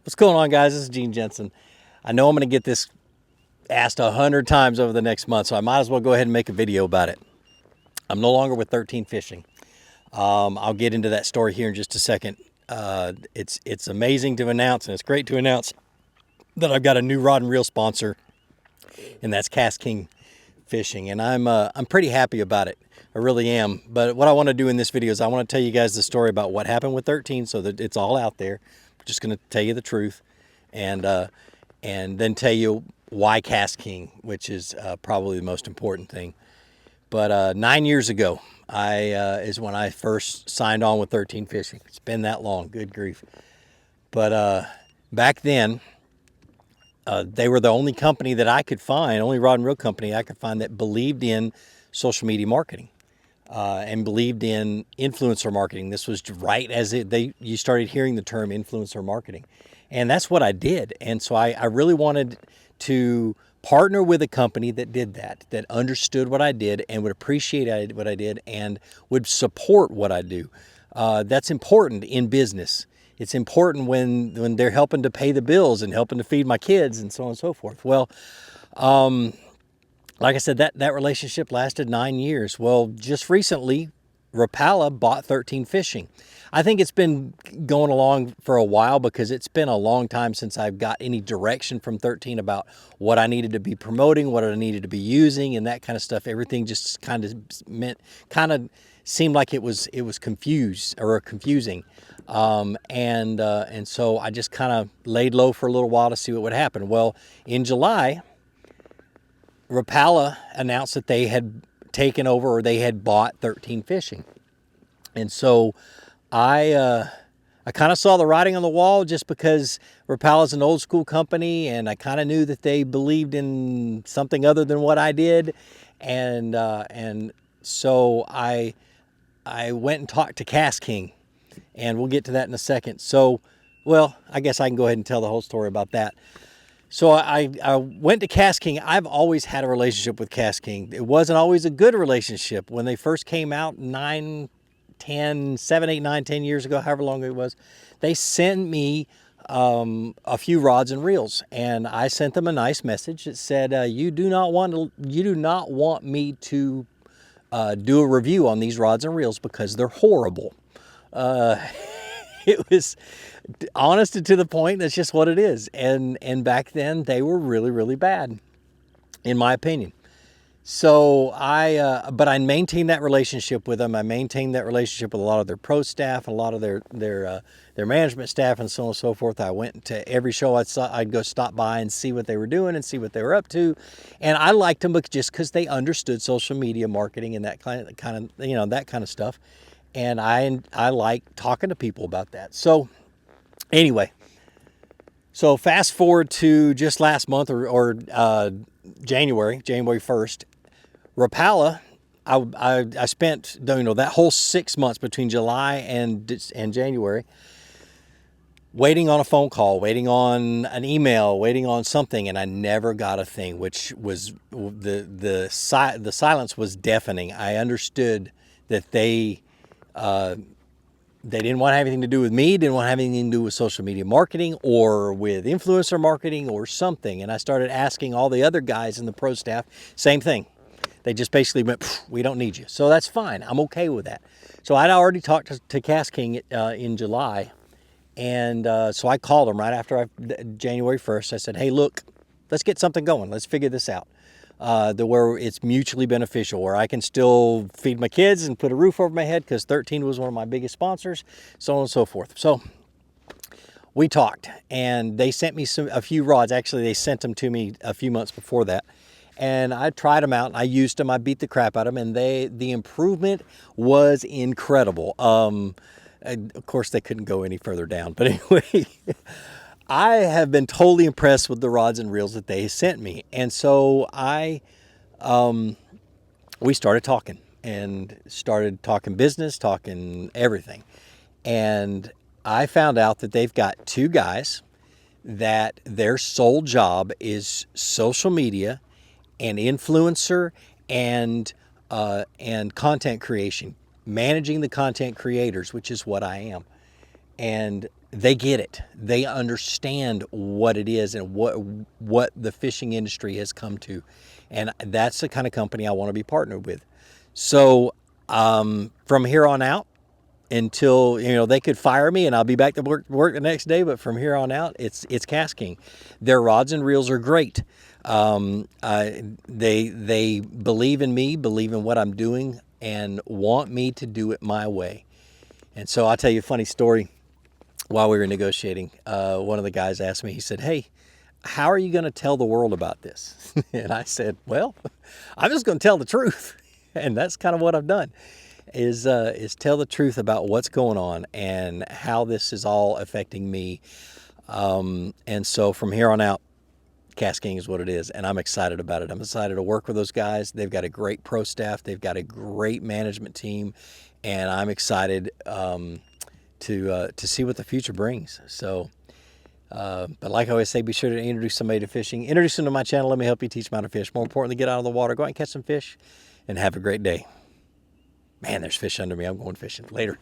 What's going on, guys? This is Gene Jensen. I know I'm going to get this asked 100 times over the next month, so I might as well go ahead and make a video about it. I'm no longer with 13 Fishing. I'll get into that story here in just a second. It's amazing to announce, and it's great to announce that I've got a new rod and reel sponsor, and that's KastKing Fishing, and I'm pretty happy about it. I really am. But what I want to do in this video is I want to tell you guys the story about what happened with 13, so that it's all out there. I'm just going to tell you the truth, and then tell you why KastKing, which is probably the most important thing. But 9 years ago, is when I first signed on with 13 Fishing. It's been that long, good grief. But back then, they were the only company that I could find, only rod and reel company I could find that believed in social media marketing and believed in influencer marketing. This was right as you started hearing the term influencer marketing. And that's what I did. And so I really wanted to partner with a company that did that understood what I did and would appreciate what I did and would support what I do. That's important in business. It's important when they're helping to pay the bills and helping to feed my kids and so on and so forth. Well, like I said, that relationship lasted 9 years. Well, just recently, Rapala bought 13 Fishing. I think it's been going along for a while because it's been a long time since I've got any direction from 13 about what I needed to be promoting, what I needed to be using, and that kind of stuff. Everything just kind of seemed like it was confusing. And so I just kind of laid low for a little while to see what would happen. Well, in July, Rapala announced that they had taken over, or they had bought 13 Fishing. And so I kind of saw the writing on the wall just because Rapala is an old school company, and I kind of knew that they believed in something other than what I did. And so I went and talked to KastKing, and we'll get to that in a second. So, well, I guess I can go ahead and tell the whole story about that. So I went to KastKing. I've always had a relationship with KastKing. It wasn't always a good relationship. When they first came out 7, 8, 9, 10 years ago, however long it was, they sent me a few rods and reels, and I sent them a nice message that said, you do not want me to do a review on these rods and reels because they're horrible. It was honest and to the point. That's just what it is. And back then they were really, really bad, in my opinion. So but I maintained that relationship with them. I maintained that relationship with a lot of their pro staff, a lot of their management staff, and so on and so forth. I went to every show I'd go stop by and see what they were doing and see what they were up to. And I liked them just because they understood social media marketing and that kind of that kind of stuff. And I like talking to people about that. So anyway, so fast forward to just last month or January 1st, Rapala, I spent that whole 6 months between July and January waiting on a phone call, waiting on an email, waiting on something, and I never got a thing, which was the silence was deafening. I understood that they didn't want to have anything to do with me, didn't want to have anything to do with social media marketing or with influencer marketing or something. And I started asking all the other guys in the pro staff, same thing. They just basically went, we don't need you. So that's fine. I'm okay with that. So I'd already talked to KastKing in July. And so I called them right after January 1st. I said, hey, look, let's get something going. Let's figure this out. Where it's mutually beneficial, where I can still feed my kids and put a roof over my head, because 13 was one of my biggest sponsors, so on and so forth. So we talked, and they sent me a few rods. Actually, they sent them to me a few months before that, and I tried them out, and I used them. I beat the crap out of them, and the improvement was incredible. Of course, they couldn't go any further down, but anyway. I have been totally impressed with the rods and reels that they sent me. And so we started talking business, talking everything. And I found out that they've got two guys that their sole job is social media and influencer and content creation, managing the content creators, which is what I am. And they get it. They understand what it is and what the fishing industry has come to, and that's the kind of company I want to be partnered with. So from here on out, until they could fire me and I'll be back to work the next day. But from here on out, it's KastKing. Their rods and reels are great. They believe in me, believe in what I'm doing, and want me to do it my way. And so I'll tell you a funny story. While we were negotiating, one of the guys asked me, he said, "Hey, how are you going to tell the world about this?" And I said, "Well, I'm just going to tell the truth." And that's kind of what I've done, is tell the truth about what's going on and how this is all affecting me. And so from here on out, KastKing is what it is, and I'm excited about it. I'm excited to work with those guys. They've got a great pro staff. They've got a great management team, and I'm excited to see what the future brings. So, but like I always say, be sure to introduce somebody to fishing. Introduce them to my channel. Let me help you teach them how to fish. More importantly, get out of the water, go out and catch some fish, and have a great day. Man, there's fish under me. I'm going fishing. Later.